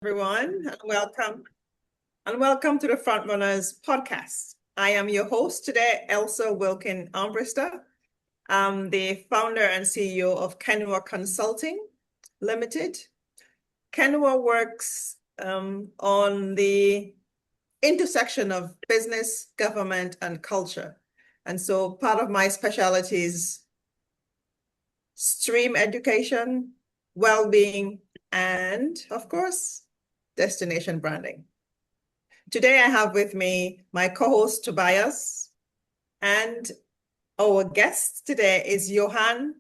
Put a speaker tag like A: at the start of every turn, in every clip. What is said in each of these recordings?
A: Everyone, and welcome to the Frontrunners podcast. I am your host today, Elsa Wilkin Armbruster. I'm the founder and CEO of Kenua Consulting Limited. Kenua works on the intersection of business, government, and culture. And so part of my specialty is stream education, well-being, and of course, destination branding. Today I have with me my co-host Tobias, and our guest today is Johann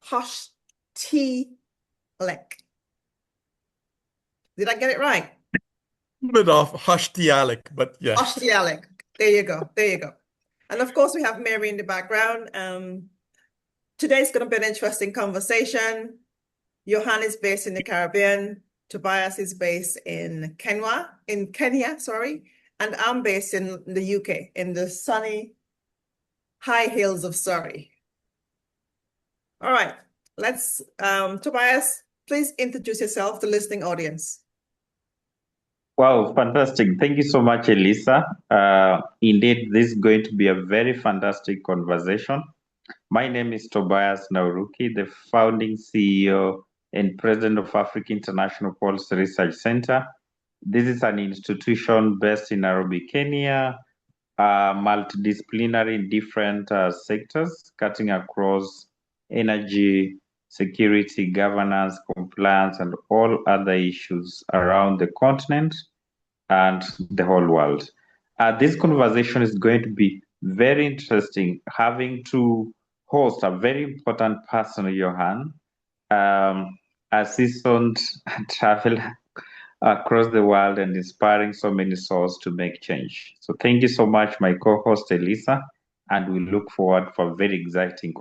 A: Hoschtialek. Did I get it right?
B: Bit of Hoschtialek, but yeah.
A: Hoschtialek. There you go. There you go. And of course, we have Mary in the background. Today's going to be an interesting conversation. Johann is based in the Caribbean. Tobias is based in Kenya, and I'm based in the UK, in the sunny high hills of Surrey. All right, let's, Tobias, please introduce yourself to the listening audience.
C: Wow, fantastic. Thank you so much, Elisa. Indeed, this is going to be a very fantastic conversation. My name is Tobias Nauruki, the founding CEO and president of Africa International Policy Research Center. This is an institution based in Nairobi, Kenya, multidisciplinary in different sectors, cutting across energy, security, governance, compliance, and all other issues around the continent and the whole world. This conversation is going to be very interesting, having to host a very important person, Johann, a seasoned traveler across the world and inspiring so many souls to make change. So thank you so much, my co-host Elisa, and we look forward for a very exciting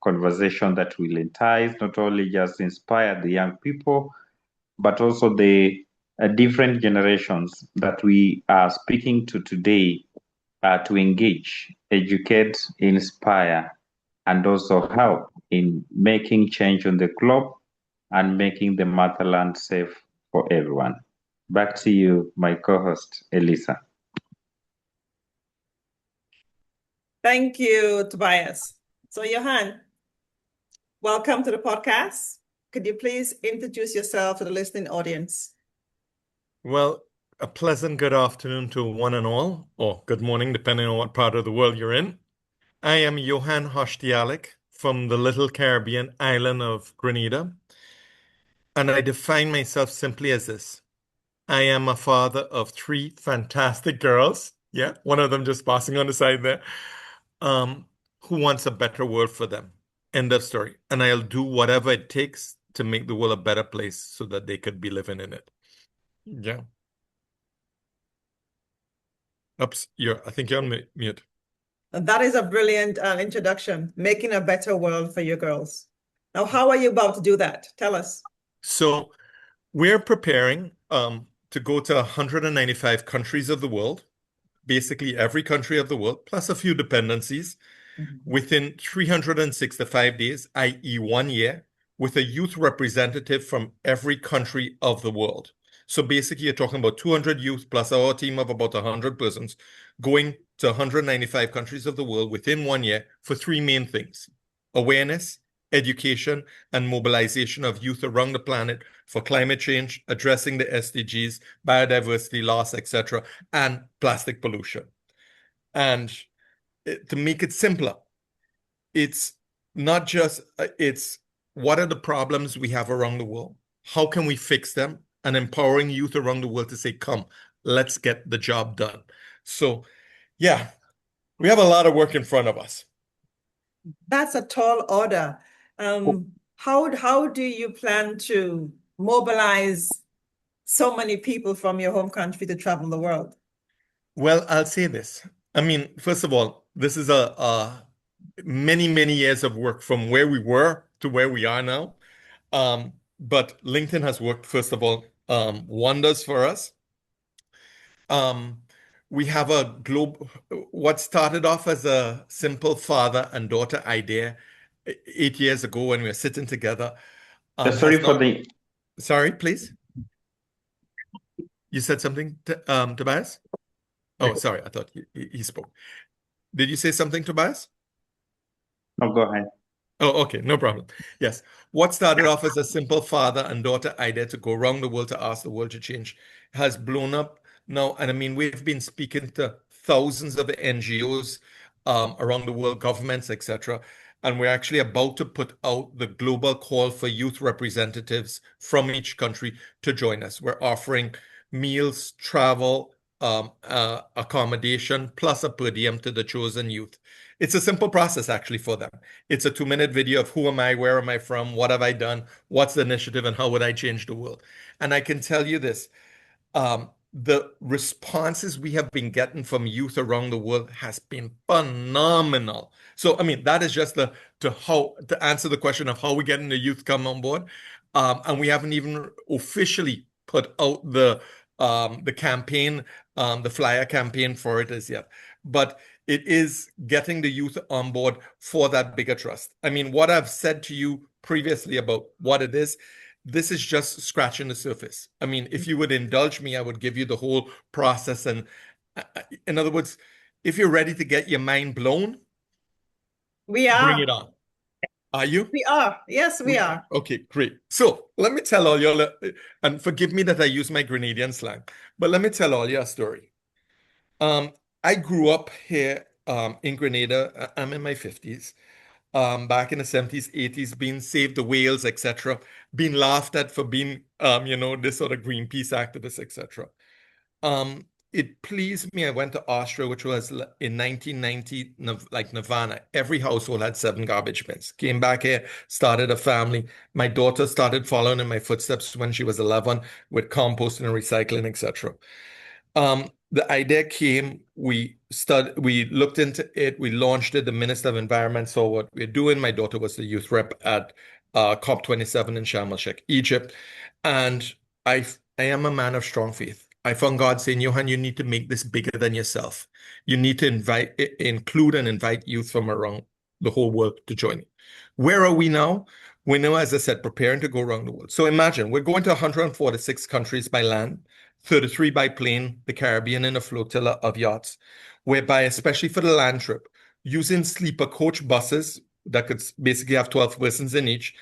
C: conversation that will entice, not only just inspire the young people, but also the different generations that we are speaking to today to engage, educate, inspire, and also help in making change on the globe and making the motherland safe for everyone. Back to you, my co-host, Elisa.
A: Thank you, Tobias. So, Johann, welcome to the podcast. Could you please introduce yourself to the listening audience?
B: Well, a pleasant good afternoon to one and all, or good morning, depending on what part of the world you're in. I am Johann Hoschtialek from the little Caribbean island of Grenada, and I define myself simply as this. I am a father of 3 fantastic girls. Yeah, one of them just passing on the side there, who wants a better world for them. End of story. And I'll do whatever it takes to make the world a better place so that they could be living in it. Yeah. Oops, I think you're on mute.
A: That is a brilliant introduction, making a better world for your girls. Now, how are you about to do that? Tell us.
B: So we're preparing to go to 195 countries of the world, basically every country of the world, plus a few dependencies, within 365 days, i.e. 1 year, with a youth representative from every country of the world. So basically, you're talking about 200 youth plus our team of about 100 persons going to 195 countries of the world within 1 year for 3 main things: awareness, education, and mobilization of youth around the planet for climate change, addressing the SDGs, biodiversity loss, etc., and plastic pollution. And to make it simpler, it's not just, it's what are the problems we have around the world? How can we fix them? And empowering youth around the world to say, come, let's get the job done. So, yeah, we have a lot of work in front of us.
A: That's a tall order. How do you plan to mobilize so many people from your home country to travel the world?
B: Well, I'll say this. I mean, first of all, this is a many, many years of work from where we were to where we are now. But LinkedIn has worked, first of all, wonders for us. We have what started off as a simple father and daughter idea 8 years ago when we were sitting together.
C: Sorry,
B: please. You said something, Tobias? Oh, sorry. I thought he spoke. Did you say something, Tobias?
C: No, go ahead.
B: Oh, okay, no problem. Yes. What started off as a simple father and daughter idea to go around the world to ask the world to change has blown up now. And I mean, we've been speaking to thousands of NGOs around the world, governments, etc. And we're actually about to put out the global call for youth representatives from each country to join us. We're offering meals, travel, accommodation, plus a per diem to the chosen youth. It's a simple process actually for them. It's a 2-minute video of who am I, where am I from, what have I done, what's the initiative, and how would I change the world. And I can tell you this, the responses we have been getting from youth around the world has been phenomenal. So, I mean, that is just to answer the question of how we getting the youth come on board. And we haven't even officially put out the campaign, the flyer campaign for it as yet. But it is getting the youth on board for that bigger trust. I mean, what I've said to you previously about what it is, this is just scratching the surface. I mean, if you would indulge me, I would give you the whole process. And in other words, if you're ready to get your mind blown,
A: we are.
B: Bring it on. Are you?
A: We are. Yes, we are.
B: Okay, great. So let me tell all y'all, and forgive me that I use my Grenadian slang, but let me tell all you a story. I grew up here in Grenada. I'm in my 50s. Back in the 70s, 80s, being saved the whales, etc., being laughed at for being, this sort of Greenpeace activist, etc. It pleased me. I went to Austria, which was in 1990, like Nirvana. Every household had 7 garbage bins. Came back here, started a family. My daughter started following in my footsteps when she was 11 with composting and recycling, etc. The idea came, we looked into it, we launched it, the Minister of Environment saw what we're doing. My daughter was the youth rep at COP27 in Sharm el-Sheikh, Egypt. And I am a man of strong faith. I found God saying, Johann, you need to make this bigger than yourself. You need to include and invite youth from around the whole world to join you. Where are we now? We're now, as I said, preparing to go around the world. So imagine we're going to 146 countries by land, 33 by plane, the Caribbean in a flotilla of yachts, whereby, especially for the land trip, using sleeper coach buses that could basically have 12 persons in each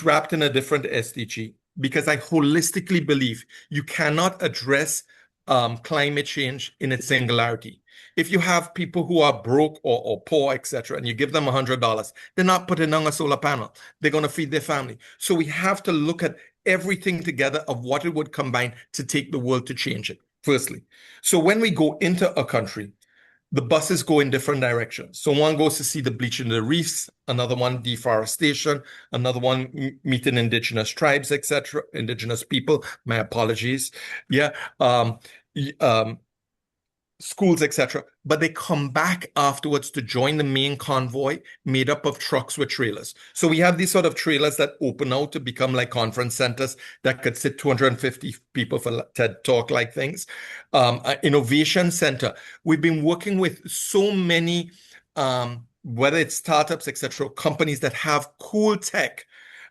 B: wrapped in a different SDG, because I holistically believe you cannot address climate change in its singularity. If you have people who are broke or poor, etc., and you give them $100, they're not putting on a solar panel. They're going to feed their family. So we have to look at everything together of what it would combine to take the world to change it, firstly. So when we go into a country, the buses go in different directions. So one goes to see the bleaching of the reefs, another one deforestation, another one meeting indigenous tribes, etc., indigenous people. My apologies. Yeah. Schools, etc. But they come back afterwards to join the main convoy made up of trucks with trailers. So we have these sort of trailers that open out to become like conference centers that could sit 250 people for TED Talk like things. An innovation center. We've been working with so many, whether it's startups, etc., companies that have cool tech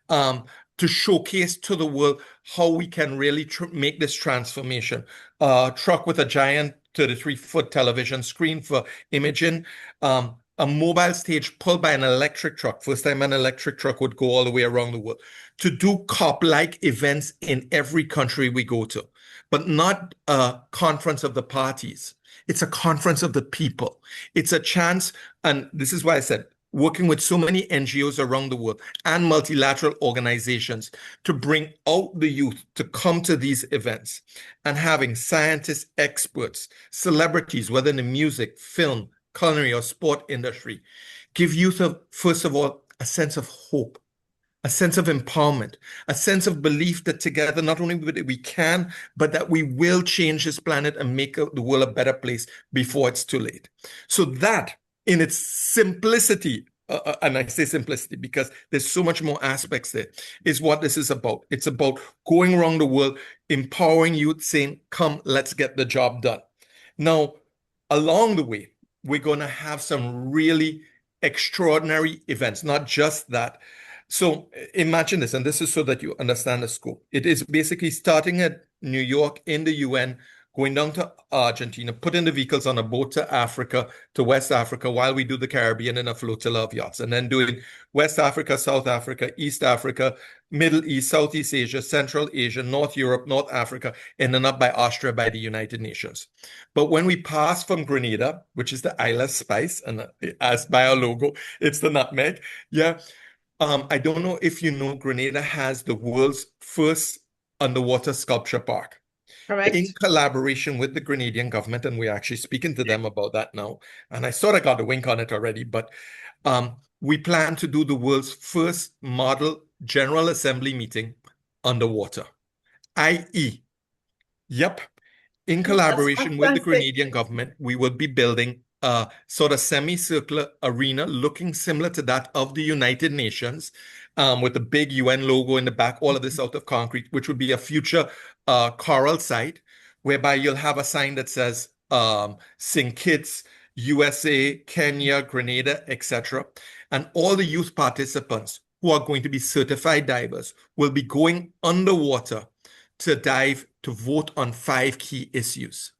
B: to showcase to the world how we can really make this transformation. Truck with a giant 33-foot television screen for imaging, a mobile stage pulled by an electric truck. First time an electric truck would go all the way around the world to do COP-like events in every country we go to, but not a conference of the parties. It's a conference of the people. It's a chance, and this is why I said, working with so many NGOs around the world and multilateral organizations to bring out the youth to come to these events, and having scientists, experts, celebrities, whether in the music, film, culinary, or sport industry, give youth, first of all, a sense of hope, a sense of empowerment, a sense of belief that together, not only we can, but that we will change this planet and make the world a better place before it's too late. So that, in its simplicity, and I say simplicity because there's so much more aspects there, is what this is about. It's about going around the world, empowering youth, saying, come, let's get the job done. Now, along the way, we're going to have some really extraordinary events, not just that. So imagine this, and this is so that you understand the scope. It is basically starting at New York, in the UN, going down to Argentina, putting the vehicles on a boat to Africa, to West Africa, while we do the Caribbean in a flotilla of yachts, and then doing West Africa, South Africa, East Africa, Middle East, Southeast Asia, Central Asia, North Europe, North Africa, and then up by Austria by the United Nations. But when we pass from Grenada, which is the Isle of Spice, and as by our logo, it's the nutmeg, yeah. I don't know if you know, Grenada has the world's first underwater sculpture park.
A: Correct.
B: In collaboration with the Grenadian government, and we're actually speaking to them about that now. And I sort of got a wink on it already, but we plan to do the world's first model General Assembly meeting underwater, i.e., yep, in collaboration with the Grenadian government, we will be building a sort of semicircular arena looking similar to that of the United Nations, with a big UN logo in the back, all of this out of concrete, which would be a future coral site, whereby you'll have a sign that says St. Kitts, USA, Kenya, Grenada, etc. And all the youth participants who are going to be certified divers will be going underwater to dive to vote on 5 key issues.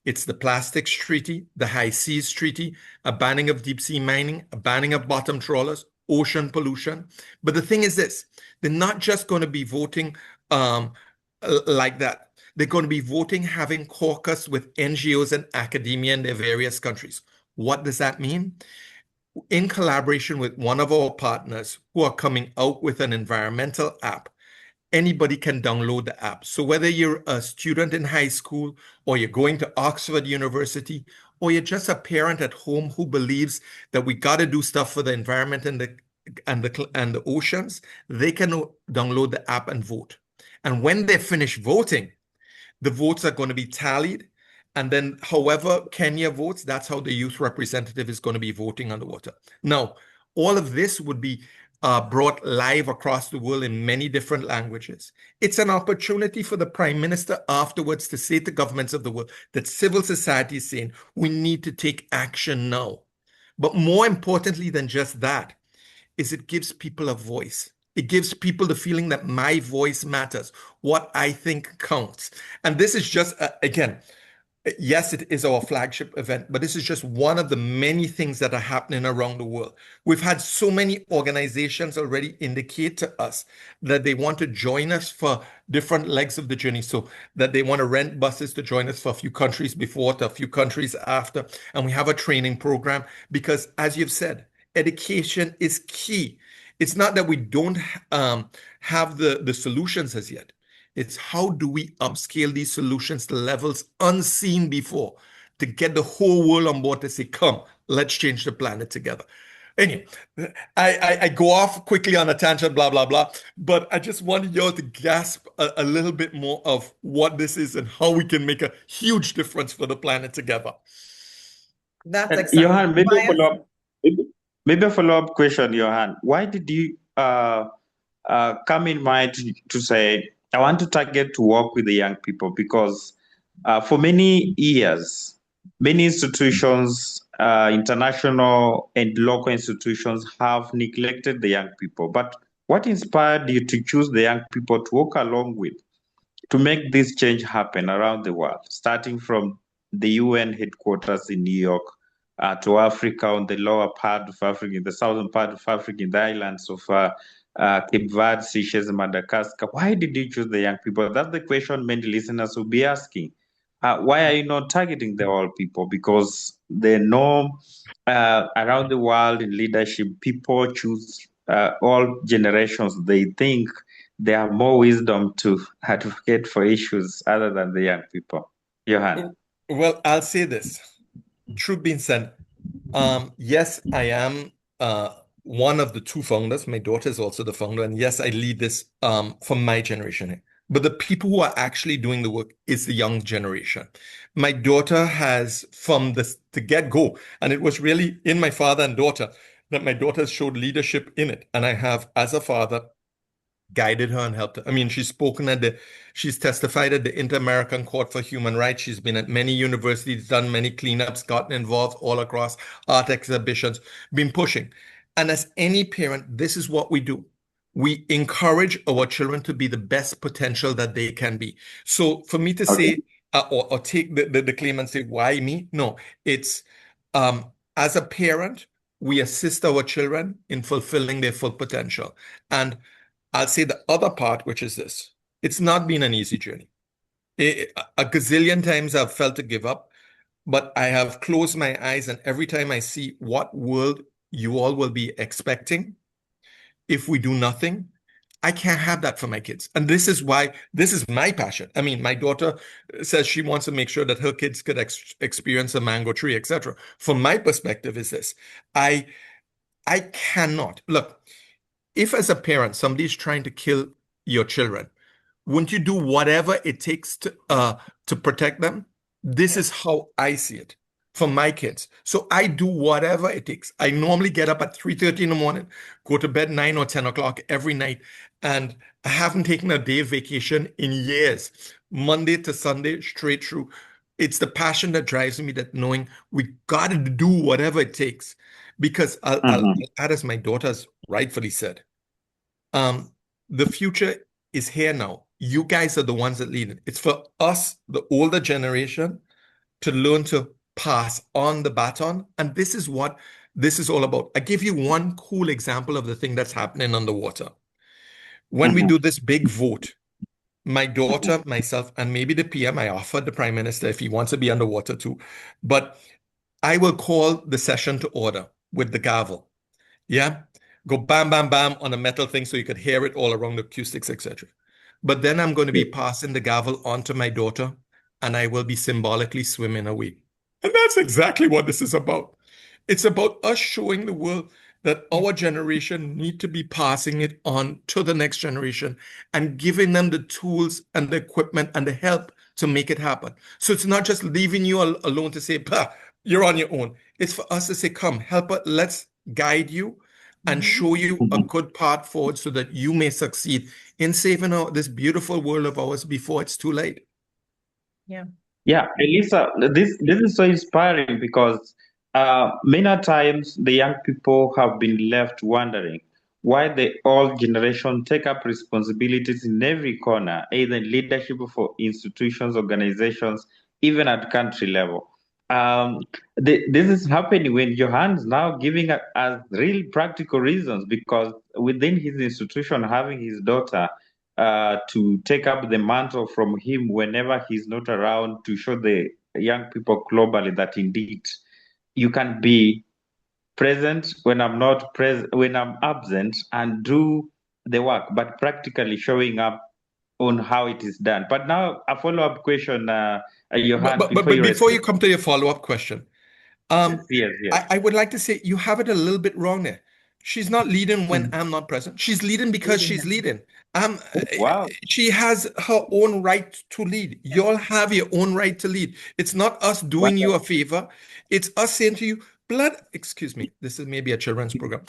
B: It's the Plastics Treaty, the High Seas Treaty, a banning of deep sea mining, a banning of bottom trawlers, ocean pollution. But the thing is this, they're not just going to be voting like that. They're going to be voting having caucus with NGOs and academia in their various countries. What does that mean? In collaboration with one of our partners who are coming out with an environmental app, anybody can download the app. So whether you're a student in high school, or you're going to Oxford University, or you're just a parent at home who believes that we got to do stuff for the environment and the oceans, they can download the app and vote. And when they finish voting, the votes are going to be tallied. And then however Kenya votes, that's how the youth representative is going to be voting underwater. Now, all of this would be brought live across the world in many different languages. It's an opportunity for the Prime Minister afterwards to say to governments of the world that civil society is saying, we need to take action now. But more importantly than just that, is it gives people a voice. It gives people the feeling that my voice matters, what I think counts. And this is just, again, yes, it is our flagship event, but this is just one of the many things that are happening around the world. We've had so many organizations already indicate to us that they want to join us for different legs of the journey, so that they want to rent buses to join us for a few countries before, to a few countries after. And we have a training program because, as you've said, education is key. It's not that we don't have the solutions as yet. It's how do we upscale these solutions to levels unseen before to get the whole world on board to say, come, let's change the planet together. Anyway, I go off quickly on a tangent, blah, blah, blah. But I just wanted y'all to grasp a little bit more of what this is and how we can make a huge difference for the planet together.
A: That's exciting.
C: Johann, maybe a follow-up question, Johann. Why did you come in mind to say, I want to target to work with the young people? Because for many years, many institutions, international and local institutions, have neglected the young people. But what inspired you to choose the young people to work along with, to make this change happen around the world, starting from the UN headquarters in New York to Africa, on the lower part of Africa, in the southern part of Africa, in the islands of Cape Verde, Seychelles, Madagascar? Why did you choose the young people? That's the question many listeners will be asking. Why are you not targeting the old people? Because they know around the world in leadership, people choose all generations. They think they have more wisdom to advocate for issues other than the young people. Johann.
B: Well, I'll say this. Truth being said, yes, I am one of the 2 founders. My daughter is also the founder. And yes, I lead this from my generation. But the people who are actually doing the work is the young generation. My daughter has, from the get-go, and it was really in my father and daughter that my daughter showed leadership in it. And I have, as a father, guided her and helped her. I mean, she's testified at the Inter-American Court for Human Rights. She's been at many universities, done many cleanups, gotten involved all across art exhibitions, been pushing. And as any parent, this is what we do. we encourage our children to be the best potential that they can be. So for me to
C: Okay.
B: say, or take the claim and say, why me? No, it's as a parent, we assist our children in fulfilling their full potential. And I'll say the other part, which is this. It's not been an easy journey. A gazillion times I've felt to give up, but I have closed my eyes, and every time I see what world you all will be expecting if we do nothing, I can't have that for my kids. And this is why this is my passion. I mean, my daughter says she wants to make sure that her kids could experience a mango tree, etc. From my perspective is this. I cannot. Look, if as a parent somebody's trying to kill your children, wouldn't you do whatever it takes to protect them? This is how I see it for my kids. So I do whatever it takes. I normally get up at 3:30 in the morning, go to bed 9 or 10 o'clock every night, and I haven't taken a day of vacation in years, Monday to Sunday, straight through. It's the passion that drives me, that knowing we got to do whatever it takes. Because I'll add, as my daughter's rightfully said, the future is here now. You guys are the ones that lead it. It's for us, the older generation, to learn to pass on the baton. And this is what this is all about. I give you one cool example of the thing that's happening underwater. When we do this big vote, my daughter, myself, and maybe the PM, I offered the Prime Minister if he wants to be underwater too, but I will call the session to order with the gavel. Yeah. Go bam, bam, bam on a metal thing so you could hear it all around the acoustics, etc. But then I'm going to be passing the gavel on to my daughter, and I will be symbolically swimming away. And that's exactly what this is about. It's about us showing the world that our generation need to be passing it on to the next generation and giving them the tools and the equipment and the help to make it happen. So it's not just leaving you alone to say, you're on your own. It's for us to say, come, help us, let's guide you and show you a good path forward so that you may succeed in saving this beautiful world of ours before it's too late.
A: Yeah.
C: Yeah, Elisa, this is so inspiring because many times the young people have been left wondering why the old generation take up responsibilities in every corner, either in leadership for institutions, organizations, even at country level. This is happening when Johan's now giving us real practical reasons, because within his institution, having his daughter to take up the mantle from him whenever he's not around, to show the young people globally that indeed you can be present when I'm not present, when I'm absent, and do the work, but practically showing up on how it is done. But now a follow-up question, Johann,
B: But before you come to your follow-up question,
C: yes.
B: I would like to say you have it a little bit wrong there. She's not leading when I'm not present. She's leading because she's leading.
C: Wow.
B: She has her own right to lead. You all have your own right to lead. It's not us doing you a favor. It's us saying to you, excuse me, this is maybe a children's program.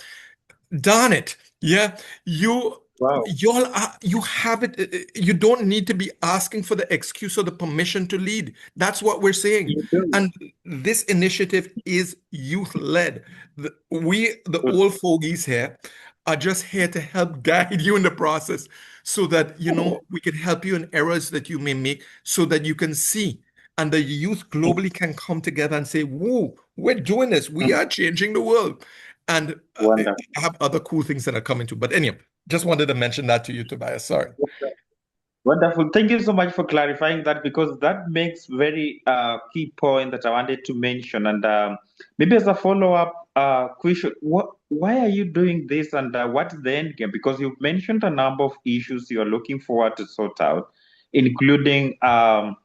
B: Darn it. Yeah. You have it. You don't need to be asking for the excuse or the permission to lead. That's what we're saying. And this initiative is youth-led. The old fogies here, are just here to help guide you in the process so that, we can help you in errors that you may make so that you can see. And the youth globally can come together and say, whoa, we're doing this. We are changing the world. And I have other cool things that are coming too. But anyway, just wanted to mention that to you, Tobias. Sorry.
C: Wonderful. Thank you so much for clarifying that, because that makes very key point that I wanted to mention. And maybe as a follow-up question, why are you doing this, and what is the end game? Because you've mentioned a number of issues you're looking forward to sort out, including the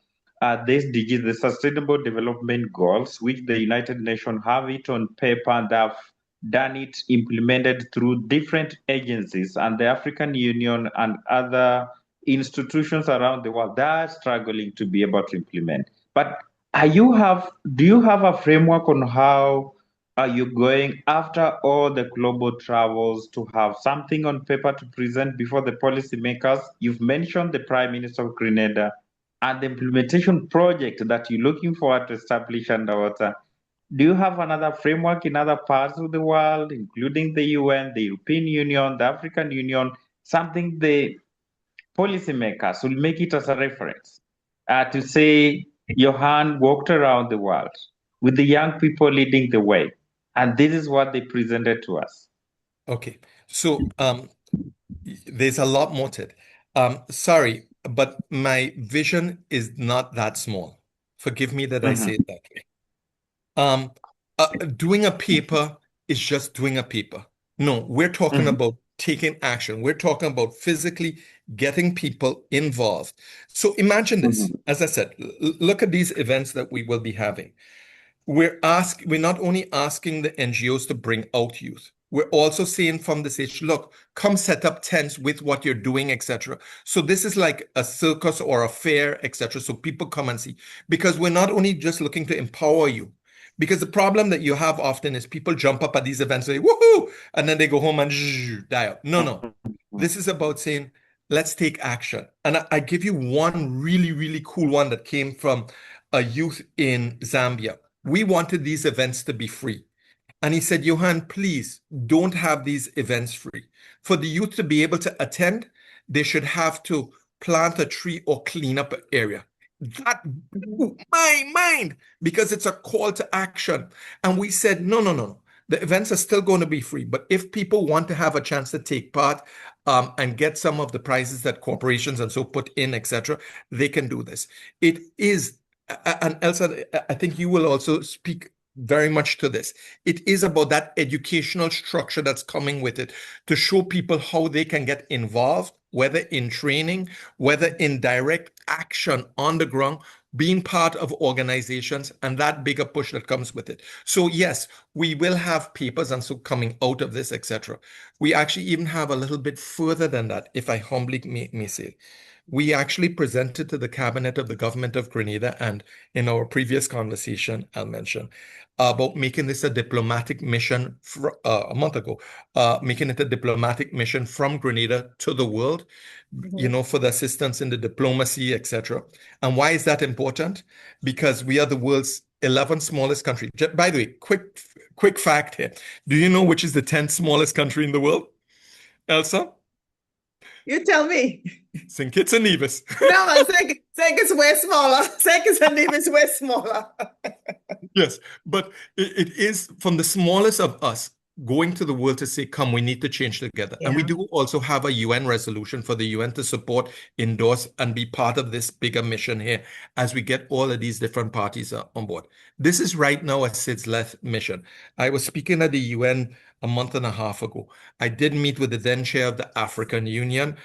C: SDGs, the Sustainable Development Goals, which the United Nations have it on paper and have done it, implemented through different agencies, and the African Union and other institutions around the world that are struggling to be able to implement. But do you have a framework on how are you going after all the global travels to have something on paper to present before the policymakers? You've mentioned the Prime Minister of Grenada and the implementation project that you're looking forward to establish underwater. Do you have another framework in other parts of the world, including the UN, the European Union, the African Union, something the policymakers will make it as a reference to say Johann walked around the world with the young people leading the way, and this is what they presented to us.
B: Okay, so there's a lot more to it. Sorry, but my vision is not that small. Forgive me that I say it that way. Doing a paper is just doing a paper. No, we're talking about taking action. We're talking about physically getting people involved. So imagine this. As I said, look at these events that we will be having. We're not only asking the NGOs to bring out youth, we're also saying from the stage, look, come set up tents with what you're doing, etc. So this is like a circus or a fair, etc. So people come and see, because we're not only just looking to empower you. Because the problem that you have often is people jump up at these events and say, woohoo, and then they go home and die out. No. This is about saying, let's take action. And I give you one really, really cool one that came from a youth in Zambia. We wanted these events to be free. And he said, Johann, please don't have these events free. For the youth to be able to attend, they should have to plant a tree or clean up an area. That blew my mind because it's a call to action. And we said, no. The events are still going to be free. But if people want to have a chance to take part and get some of the prizes that corporations and so put in, etc., they can do this. It is, and Elsa, I think you will also speak very much to this. It is about that educational structure that's coming with it to show people how they can get involved, whether in training, whether in direct action on the ground, being part of organizations, and that bigger push that comes with it. So yes, we will have papers and so coming out of this, etc. We actually even have a little bit further than that, if I humbly may say. We actually presented to the cabinet of the government of Grenada, and in our previous conversation, I'll mention about making this a diplomatic mission a month ago, making it a diplomatic mission from Grenada to the world, for the assistance in the diplomacy, etc. And why is that important? Because we are the world's 11th smallest country. By the way, quick fact here. Do you know which is the 10th smallest country in the world? Elsa?
A: You tell me.
B: St. Kitts and Nevis.
A: No, man, St. Kitts way smaller. St. Kitts and Nevis way smaller.
B: Yes, but it is from the smallest of us going to the world to say, come, we need to change together. And we do also have a UN resolution for the UN to support, endorse, and be part of this bigger mission here as we get all of these different parties on board. This is right now a SIDS-led mission. I was speaking at the UN a month and a half ago. I did meet with the then chair of the African Union.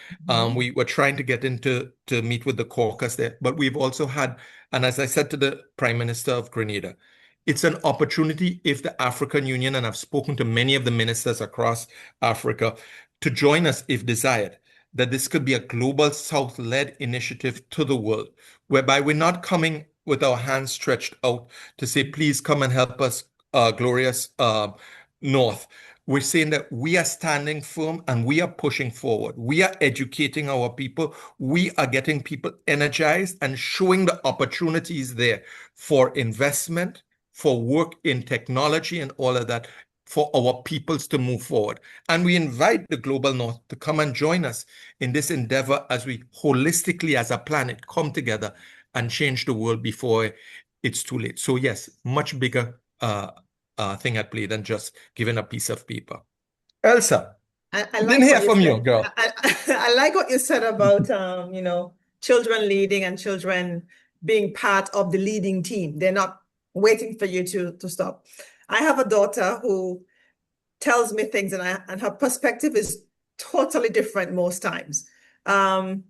B: We were trying to get to meet with the caucus there, but we've also had, and as I said to the Prime Minister of Grenada, it's an opportunity if the African Union, and I've spoken to many of the ministers across Africa, to join us if desired, that this could be a global South-led initiative to the world, whereby we're not coming with our hands stretched out to say, please come and help us, glorious North. We're saying that we are standing firm and we are pushing forward. We are educating our people. We are getting people energized and showing the opportunities there for investment, for work in technology and all of that, for our peoples to move forward. And we invite the global North to come and join us in this endeavor as we holistically as a planet come together and change the world before it's too late. So yes, much bigger thing at play than just giving a piece of paper. Elsa,
A: I
B: didn't hear from you, girl.
A: I like what you said about children leading and children being part of the leading team. They're not waiting for you to stop. I have a daughter who tells me things, and her perspective is totally different most times. I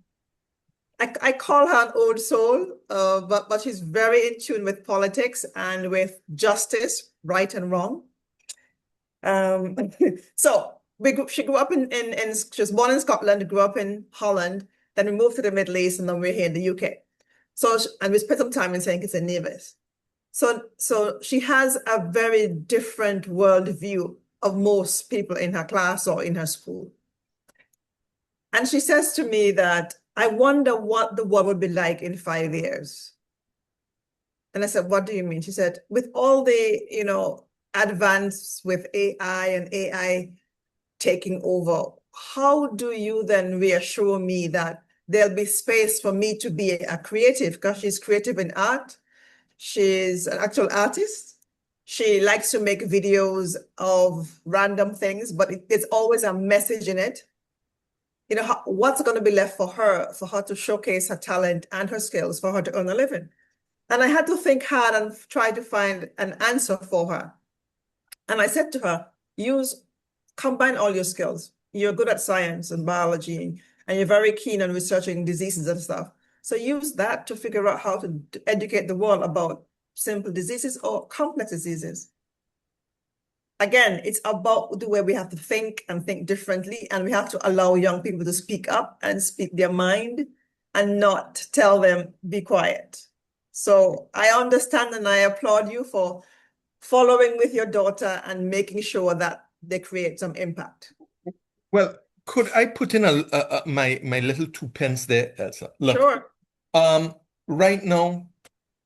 A: call her an old soul, but she's very in tune with politics and with justice, right and wrong. So she grew up she was born in Scotland, grew up in Holland, then we moved to the Middle East, and then we're here in the UK. And we spent some time in St. Kitts and Nevis. So she has a very different worldview of most people in her class or in her school. And she says to me that, I wonder what the world would be like in 5 years. And I said, what do you mean? She said, with all the, advance with AI and AI taking over how do you then reassure me that there'll be space for me to be a creative? Because she's creative in art. She's an actual artist. She likes to make videos of random things, but there's always a message in it. You know, what's going to be left for her to showcase her talent and her skills for her to earn a living? And I had to think hard and try to find an answer for her. And I said to her, combine all your skills. You're good at science and biology, and you're very keen on researching diseases and stuff. So use that to figure out how to educate the world about simple diseases or complex diseases. Again, it's about the way we have to think and think differently, and we have to allow young people to speak up and speak their mind and not tell them, be quiet. So I understand and I applaud you for following with your daughter and making sure that they create some impact.
B: Well, could I put in my little 2 pence there, Elsa? Look,
A: sure.
B: Right now,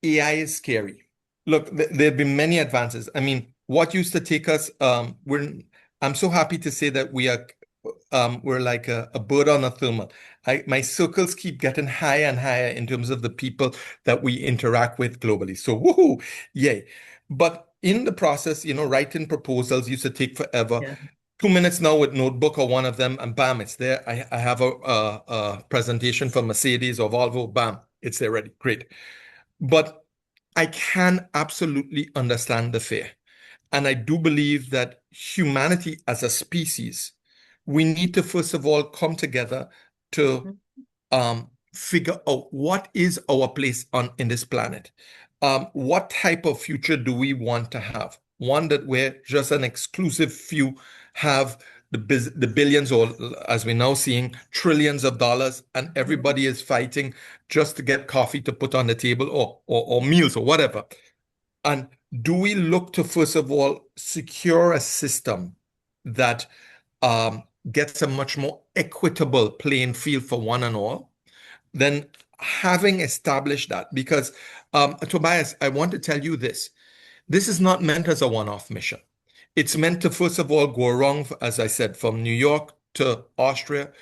B: AI is scary. Look, there have been many advances. I mean, what used to take us, I'm so happy to say that we're like a bird on a thermal. My circles keep getting higher and higher in terms of the people that we interact with globally. So, woohoo, yay. But in the process, writing proposals used to take forever.
A: Yeah.
B: 2 minutes now with notebook or one of them, and bam, it's there. I have a presentation for Mercedes or Volvo, bam, it's there ready. Great. But I can absolutely understand the fear. And I do believe that humanity as a species, we need to first of all come together to figure out what is our place in this planet. What type of future do we want to have? One that where just an exclusive few have the billions, or as we're now seeing, trillions of dollars, and everybody is fighting just to get coffee to put on the table or meals or whatever. And do we look to, first of all, secure a system that gets a much more equitable playing field for one and all? Then having established that, because Tobias, I want to tell you this. This is not meant as a one-off mission. It's meant to, first of all, go around, as I said, from New York to Austria,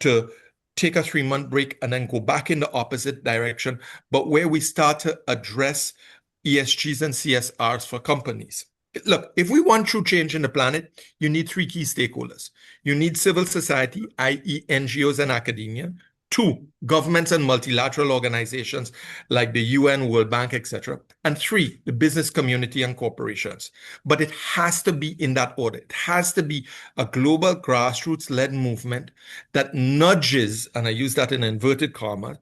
B: to take a 3-month break and then go back in the opposite direction, but where we start to address ESGs and CSRs for companies. Look, if we want true change in the planet, you need 3 key stakeholders. You need civil society, i.e. NGOs and academia. 2, governments and multilateral organizations like the UN, World Bank, etc. And 3, the business community and corporations. But it has to be in that order. It has to be a global grassroots-led movement that nudges, and I use that in inverted commas,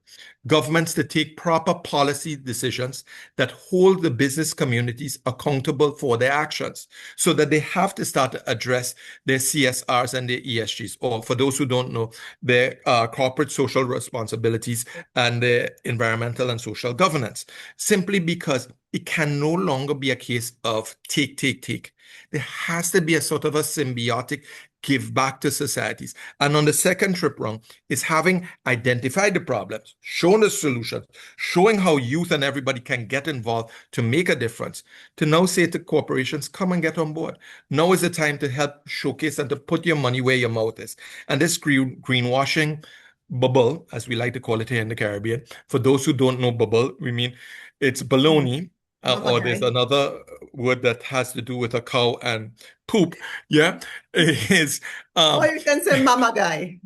B: governments to take proper policy decisions that hold the business communities accountable for their actions, so that they have to start to address their CSRs and their ESGs, or for those who don't know, their corporate social responsibilities and their environmental and social governance, simply because it can no longer be a case of take. There has to be a sort of a symbiotic give back to societies. And on the second trip round is having identified the problems, shown the solutions, showing how youth and everybody can get involved to make a difference, to now say to corporations, come and get on board. Now is the time to help showcase and to put your money where your mouth is. And this greenwashing bubble, as we like to call it here in the Caribbean, for those who don't know bubble, we mean it's baloney. Or there's another word that has to do with a cow and poop. Yeah, is
A: or you can say mama guy.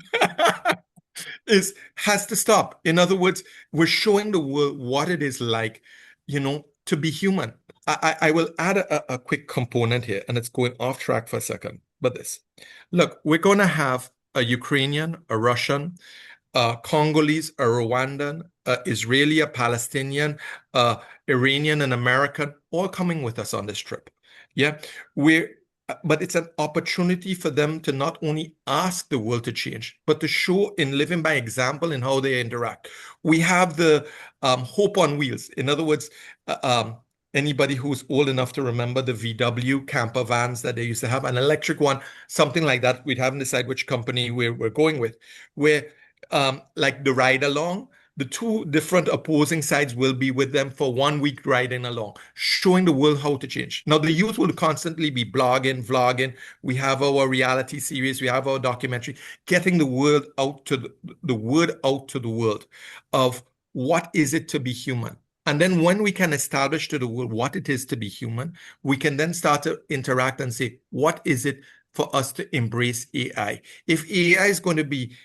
B: Has to stop. In other words, we're showing the world what it is like, to be human. I will add a quick component here, and it's going off track for a second. But this, look, we're going to have a Ukrainian, a Russian, Congolese, a Rwandan, Israeli, a Palestinian, Iranian, and American, all coming with us on this trip. Yeah, but it's an opportunity for them to not only ask the world to change, but to show in living by example in how they interact. We have the Hope on Wheels. In other words, anybody who's old enough to remember the VW camper vans that they used to have, an electric one, something like that. We haven't decided which company we're going with, where like the ride along, the two different opposing sides will be with them for 1 week riding along, showing the world how to change. Now, the youth will constantly be blogging, vlogging. We have our reality series, we have our documentary, getting the word out to the word out to the world of what is it to be human. And then when we can establish to the world what it is to be human, we can then start to interact and say, what is it for us to embrace AI? If AI is going to be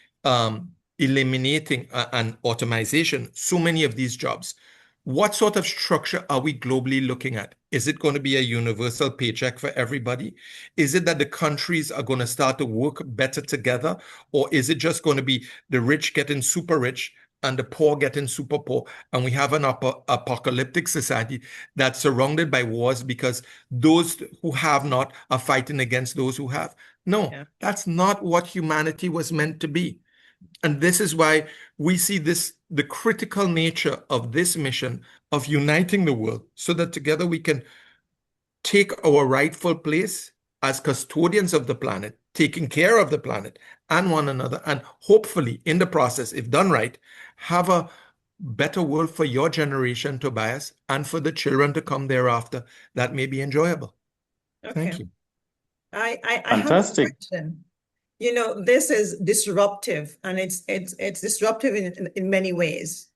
B: eliminating and automation so many of these jobs, what sort of structure are we globally looking at? Is it going to be a universal paycheck for everybody? Is it that the countries are going to start to work better together? Or is it just going to be the rich getting super rich and the poor getting super poor, and we have an apocalyptic society that's surrounded by wars because those who have not are fighting against those who have? No, that's not what humanity was meant to be. And this is why we see this, the critical nature of this mission of uniting the world so that together we can take our rightful place as custodians of the planet, taking care of the planet and one another, and hopefully in the process, if done right, have a better world for your generation, Tobias, and for the children to come thereafter that may be enjoyable.
A: Okay.
B: Thank you.
A: I have a question. You know, this is disruptive, and it's disruptive in many ways.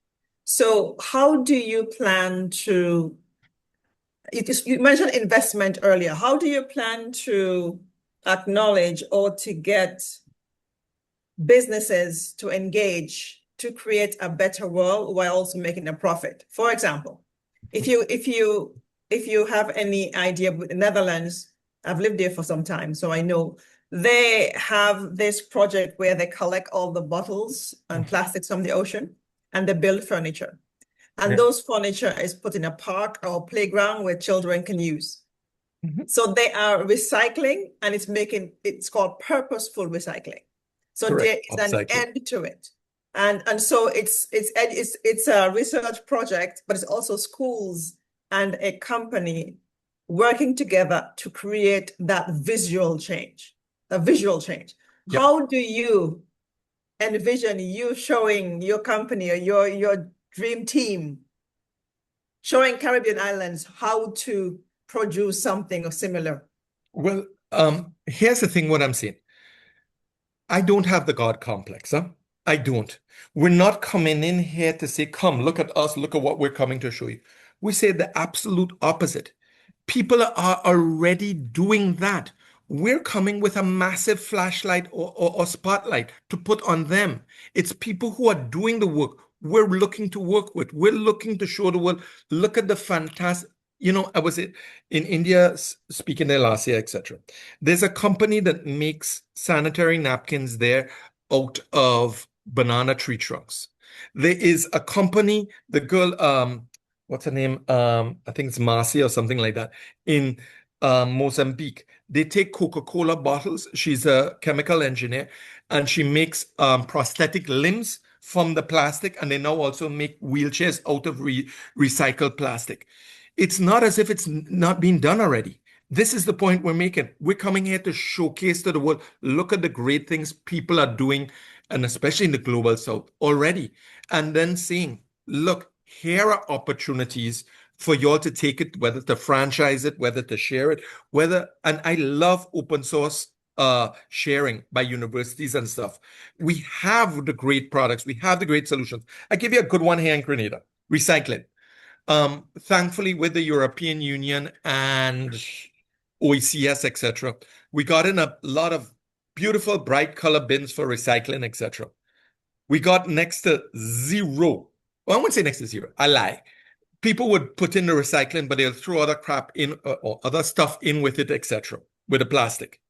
A: So how do you plan to, you mentioned investment earlier. How do you plan to acknowledge or to get businesses to engage to create a better world while also making a profit? For example, if you have any idea with the Netherlands, I've lived there for some time, so I know they have this project where they collect all the bottles and plastics from the ocean and they build furniture. And those furniture is put in a park or playground where children can use. So they are recycling, and it's called purposeful recycling. So there is an end to it. And so it's a research project, but it's also schools and a company working together to create that visual change. How do you envision you showing your company or your dream team showing Caribbean islands how to produce something or similar?
B: Well, here's the thing, what I'm saying. I don't have the God complex, huh? I don't. We're not coming in here to say, come, look at us, look at what we're coming to show you. We say the absolute opposite. People are already doing that. We're coming with a massive flashlight or spotlight to put on them. It's people who are doing the work we're looking to work with. We're looking to show the world, look at the fantastic, you know, I was in India speaking there last year, etc. There's a company that makes sanitary napkins there out of banana tree trunks. There is a company, the girl, what's her name? I think it's Marcy or something like that, in Mozambique. They take Coca-Cola bottles. She's a chemical engineer, and she makes prosthetic limbs from the plastic, and they now also make wheelchairs out of recycled plastic. It's not as if it's not been done already. This is the point we're making. We're coming here to showcase to the world, look at the great things people are doing, and especially in the global south already, and then saying, look, here are opportunities for y'all to take it, whether to franchise it, whether to share it, and I love open source sharing by universities and stuff. We have the great products. We have the great solutions. I give you a good one here in Grenada, recycling. Thankfully, with the European Union and OECS, etc., we got in a lot of beautiful, bright color bins for recycling, etc. We got next to zero. Well, I wouldn't say next to zero. I lie. People would put in the recycling, but they'll throw other crap in or other stuff in with it, etc., with the plastic.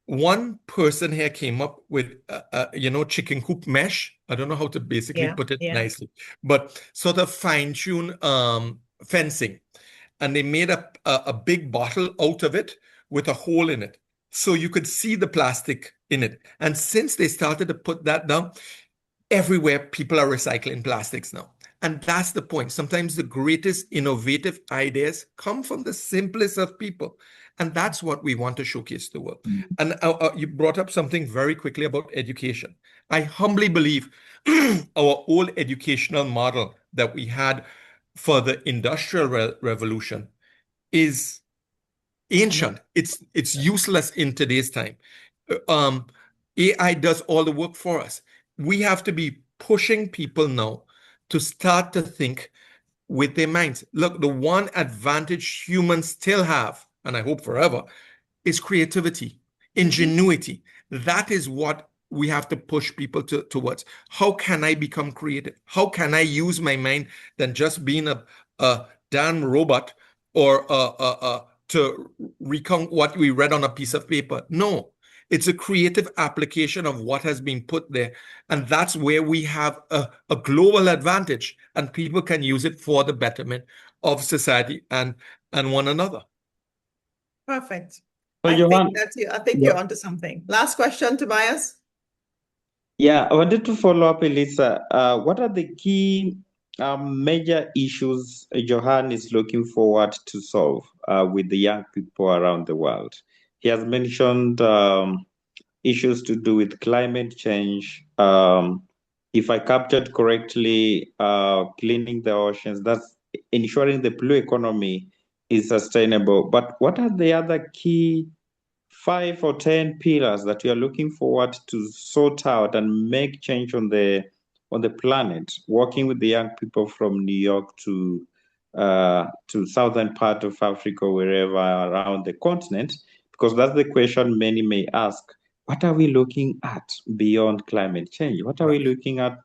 B: One person here came up with, chicken coop mesh. I don't know how to basically put it nicely, but sort of fine-tune fencing. And they made a big bottle out of it with a hole in it. So you could see the plastic in it. And since they started to put that down, everywhere people are recycling plastics now. And that's the point. Sometimes the greatest innovative ideas come from the simplest of people. And that's what we want to showcase to the world. And you brought up something very quickly about education. I humbly believe our old educational model that we had for the Industrial Revolution is ancient. It's useless in today's time. AI does all the work for us. We have to be pushing people now to start to think with their minds. Look, the one advantage humans still have, and I hope forever, is creativity, ingenuity. That is what we have to push people towards. How can I become creative? How can I use my mind than just being a damn robot or to recount what we read on a piece of paper? No, it's a creative application of what has been put there. And that's where we have a global advantage, and people can use it for the betterment of society and one another.
A: Perfect.
C: So,
A: I
C: Johann,
A: think you're onto something. Last question, Tobias.
C: yeah, I wanted to follow up, Elisa. What are the key major issues Johann is looking forward to solve with the young people around the world? He has mentioned issues to do with climate change. If I captured correctly, cleaning the oceans, that's ensuring the blue economy is sustainable. But what are the other key 5 or 10 pillars that you are looking forward to sort out and make change on the planet, working with the young people from New York to southern part of Africa, wherever around the continent? Because that's the question many may ask. What are we looking at beyond climate change? What are we looking at?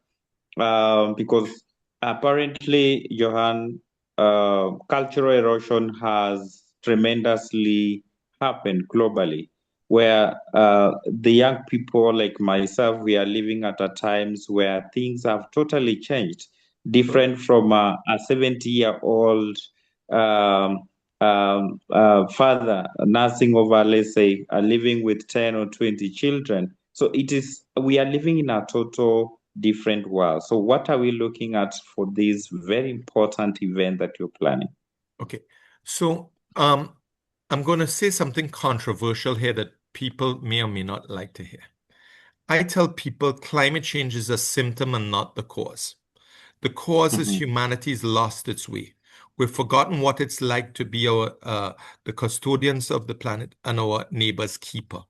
C: Because apparently, Johann, cultural erosion has tremendously happened globally, where the young people like myself, we are living at a times where things have totally changed, different from a 70-year-old father nursing over, let's say, living with 10 or 20 children. So we are living in a total different world. So what are we looking at for this very important event that you're planning?
B: Okay. So I'm going to say something controversial here that people may or may not like to hear. I tell people climate change is a symptom and not the cause. The cause is humanity's lost its way. We've forgotten what it's like to be the custodians of the planet and our neighbor's keeper.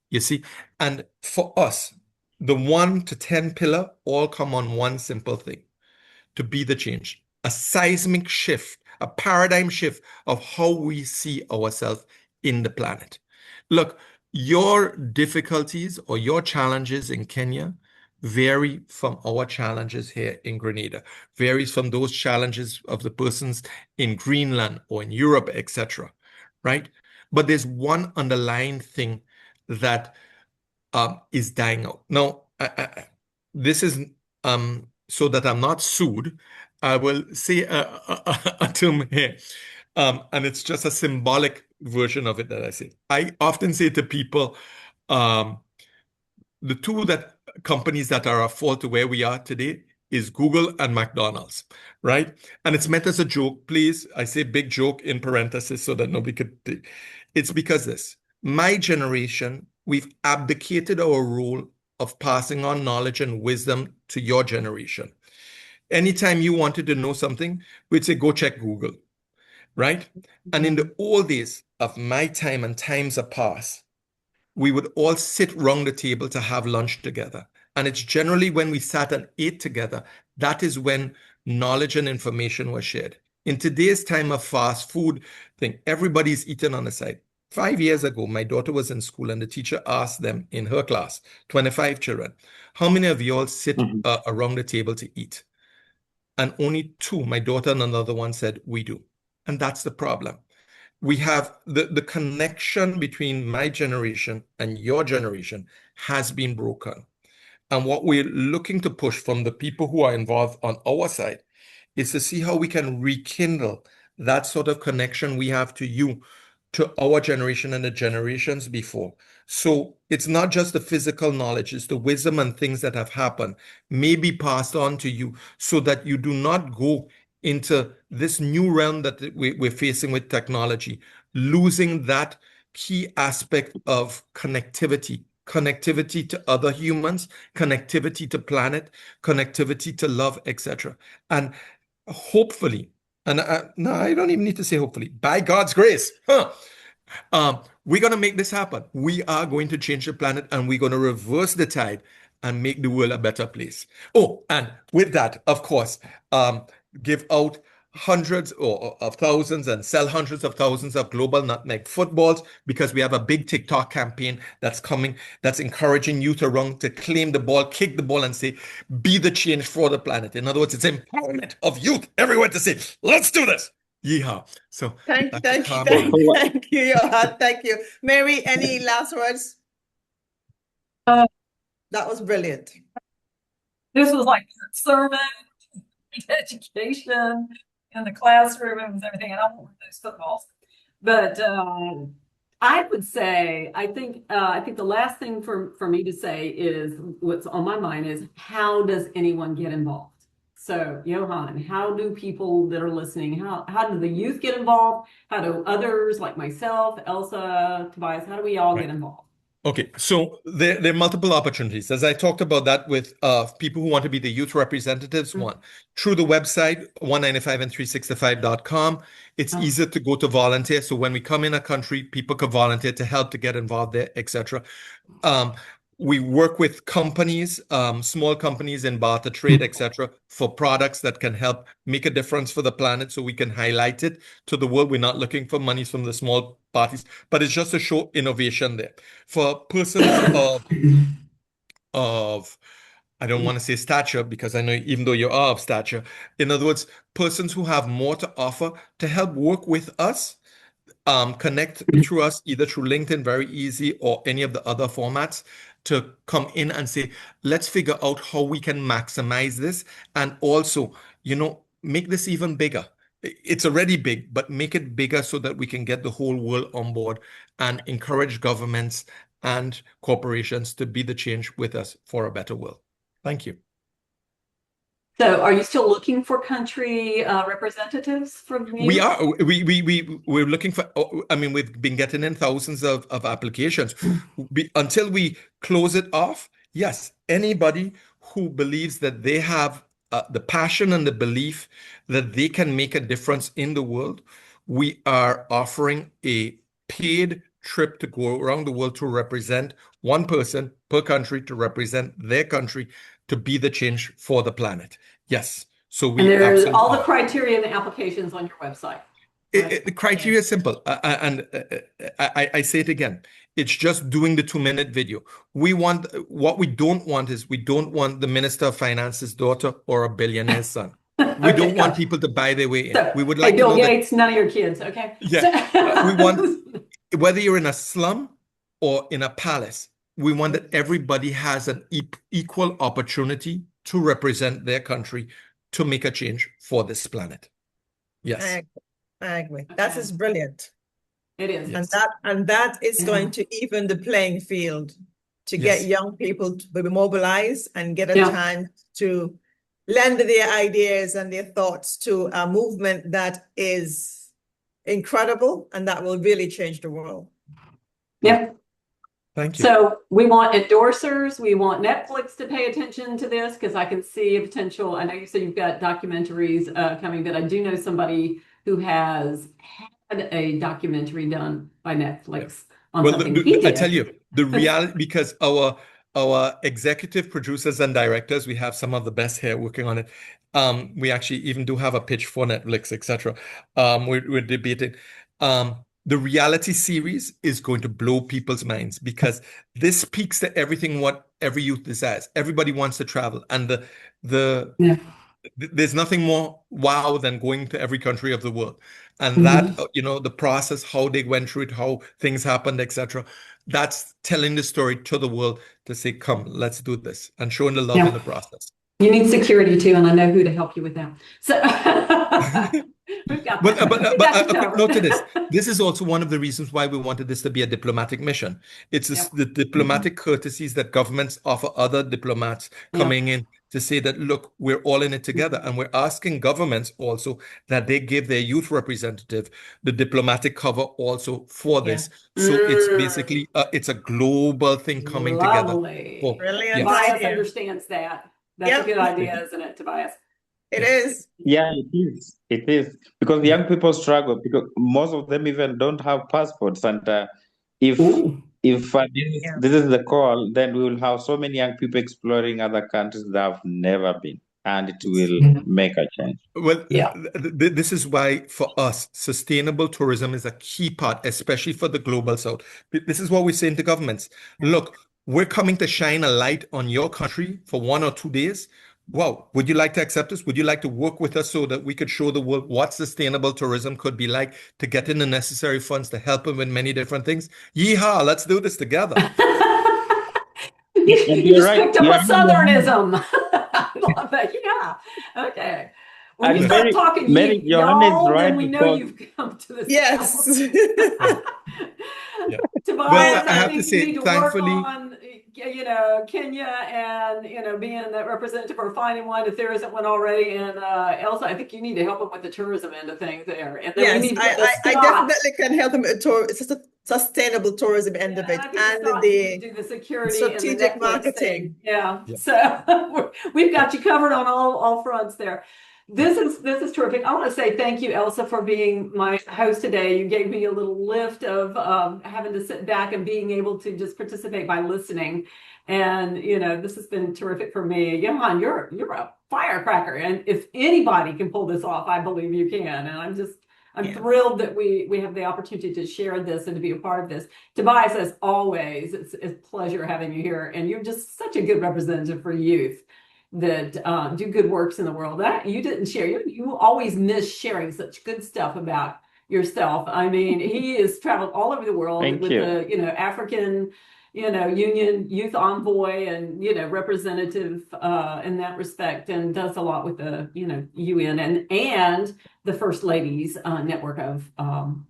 B: You see, and for us, the 1 to 10 pillar all come on one simple thing: to be the change, a seismic shift, a paradigm shift of how we see ourselves in the planet. Look, your difficulties or your challenges in Kenya vary from our challenges here in Grenada, varies from those challenges of the persons in Greenland or in Europe, etc. Right? But there's one underlying thing that is dying out. Now, this is so that I'm not sued, I will say a term here, and it's just a symbolic version of it that I say. I often say to people, the two companies that are at fault to where we are today is Google and McDonald's, right? And it's meant as a joke. Please, I say big joke in parentheses so that nobody could. It's because my generation, we've abdicated our role of passing on knowledge and wisdom to your generation. Anytime you wanted to know something, we'd say, go check Google, right? And in the old days of my time and times are past, we would all sit round the table to have lunch together. And it's generally when we sat and ate together, that is when knowledge and information was shared. In today's time of fast food thing, everybody's eating on the side. 5 years ago, my daughter was in school and the teacher asked them in her class, 25 children, how many of you all sit around the table to eat? And only 2, my daughter and another one, said, we do. And that's the problem. We have the connection between my generation and your generation has been broken. And what we're looking to push from the people who are involved on our side is to see how we can rekindle that sort of connection we have to you, to our generation and the generations before. So it's not just the physical knowledge, it's the wisdom and things that have happened may be passed on to you so that you do not go into this new realm that we're facing with technology, losing that key aspect of connectivity to other humans, connectivity to planet, connectivity to love, etc. And hopefully, and no, I don't even need to say hopefully, by God's grace, we're going to make this happen. We are going to change the planet, and we're going to reverse the tide and make the world a better place. Oh, and with that, of course, give out hundreds of thousands and sell hundreds of thousands of global nutmeg footballs, because we have a big TikTok campaign that's coming, that's encouraging youth around to claim the ball, kick the ball, and say, be the change for the planet. In other words, it's empowerment of youth everywhere to say, let's do this. Yeehaw. So
A: thank you, Johann. Thank you. Mary, any last words? That was brilliant.
D: This was like a sermon, education in the classroom and everything, and I won't wear those footballs. But I would say, I think the last thing for me to say is, what's on my mind is, how does anyone get involved? So, Johann, how do people that are listening, how do the youth get involved? How do others like myself, Elsa, Tobias, how do we all get involved?
B: Okay, so there are multiple opportunities. As I talked about that with people who want to be the youth representatives, through the website, 195and365.com. It's easier to go to volunteer. So when we come in a country, people can volunteer to help to get involved there, etc. We work with companies, small companies in barter trade, etc., for products that can help make a difference for the planet, so we can highlight it to the world. We're not looking for money from the small parties, but it's just to show innovation there. For persons of I don't want to say stature, because I know even though you are of stature, in other words, persons who have more to offer to help work with us, connect through us, either through LinkedIn, very easy, or any of the other formats, to come in and say, let's figure out how we can maximize this, and also, make this even bigger. It's already big, but make it bigger so that we can get the whole world on board and encourage governments and corporations to be the change with us for a better world. Thank you.
D: So are you still looking for country representatives from you?
B: We are. We're looking for, we've been getting in thousands of applications. Until we close it off, yes, anybody who believes that they have the passion and the belief that they can make a difference in the world, we are offering a paid trip to go around the world to represent one person per country, to represent their country, to be the change for the planet. Yes. So we,
D: and there's all the criteria and the applications on your website. Right?
B: The criteria is simple. I say it again. It's just doing the 2-minute video. What we don't want is, we don't want the Minister of Finance's daughter or a billionaire's son. We don't want people to buy their way in.
D: So,
B: we would like
D: Bill Gates, none of your kids, okay?
B: Yeah. We want, whether you're in a slum or in a palace, we want that everybody has an equal opportunity to represent their country, to make a change for this planet. Yes.
A: I agree. That is brilliant.
D: It is.
A: Yes. And that is going to even the playing field to get young people to be mobilized and get a chance to lend their ideas and their thoughts to a movement that is incredible and that will really change the world.
D: Yep.
B: Thank you.
D: So we want endorsers. We want Netflix to pay attention to this, because I can see a potential. I know you said you've got documentaries coming, but I do know somebody who has had a documentary done by Netflix on something he did.
B: I tell you, the reality, because our executive producers and directors, we have some of the best here working on it. We actually even do have a pitch for Netflix, etc. We're debating. The reality series is going to blow people's minds, because this speaks to everything what every youth desires. Everybody wants to travel, and there's nothing more wow than going to every country of the world, and that the process, how they went through it, how things happened, etc. That's telling the story to the world to say, come, let's do this, and showing the love in the process.
D: You need security too, and I know who to help you with that. So We've got
B: But,
D: that.
B: but,
D: We've
B: but
D: got you
B: a quick note to this.
D: covered.
B: This is also one of the reasons why we wanted this to be a diplomatic mission. It's
D: Yep.
B: the diplomatic courtesies that governments offer other diplomats coming in to say that, look, we're all in it together. And we're asking governments also that they give their youth representative the diplomatic cover also for this. So it's basically, it's a global thing coming together.
D: Lovely.
A: Brilliant
D: Tobias
A: idea.
D: understands that. That's
A: Yep.
D: a good idea, isn't it, Tobias?
A: It is.
C: Yeah, it is. It is because young people struggle because most of them even don't have passports. And if
D: Ooh.
C: this is the call, then we will have so many young people exploring other countries that have never been, and it will make a change.
B: Well,
D: Yeah.
B: this is why for us, sustainable tourism is a key part, especially for the global south. This is what we're saying to governments. Look, we're coming to shine a light on your country for 1 or 2 days. Wow, would you like to accept us? Would you like to work with us so that we could show the world what sustainable tourism could be like to get in the necessary funds to help them with many different things? Yeehaw, let's do this together.
D: You
C: you're
D: just
C: right.
D: picked up
C: You're
D: a
C: right.
D: Southernism. I love that. Yeah. Okay. When
C: And
D: you start talking
C: Johann is
D: y'all,
C: right
D: then we know
C: because
D: you've come to the
A: Yes.
D: South.
B: Yeah.
D: Tobias,
B: Well, I
D: I
B: have
D: think
B: to
D: you
B: say,
D: need to
B: thankfully,
D: work on, Kenya and, being that representative or finding one if there isn't one already. And Elsa, I think you need to help them with the tourism end of things there. And then we
A: Yes,
D: need to get the
A: I
D: Scott.
A: definitely can help them with sustainable tourism end of it,
D: I think
A: and
D: Scott
A: the
D: do the security
A: strategic
D: and the Netflix
A: marketing.
D: thing. Yeah.
B: Yeah.
D: So we've got you covered on all fronts there. This is terrific. I want to say thank you, Elsa, for being my host today. You gave me a little lift of having to sit back and being able to just participate by listening. And this has been terrific for me. Johann, you're a firecracker, and if anybody can pull this off, I believe you can. And I'm thrilled that we have the opportunity to share this and to be a part of this. Tobias, as always, it's a pleasure having you here, and you're just such a good representative for youth that do good works in the world. That you didn't share. You always miss sharing such good stuff about yourself. I mean, he has traveled all over the world with the African Union Youth Envoy and representative in that respect, and does a lot with the UN and the First Ladies Network of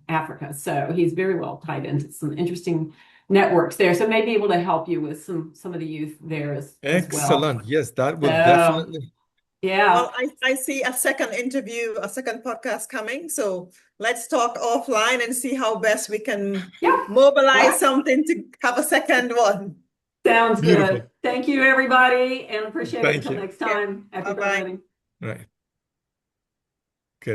D: Africa. So he's very well tied into some interesting networks there. So may be able to help you with some of the youth there as well.
B: Excellent. Yes, that will definitely.
D: Yeah.
A: Well, I see a second podcast coming. So let's talk offline and see how best we can mobilize something to have a second one.
D: Sounds
B: Beautiful.
D: good. Thank you, everybody, and appreciate it.
B: Thank
D: Until
B: you.
D: next time. Happy
A: Bye-bye.
D: learning.
B: Right.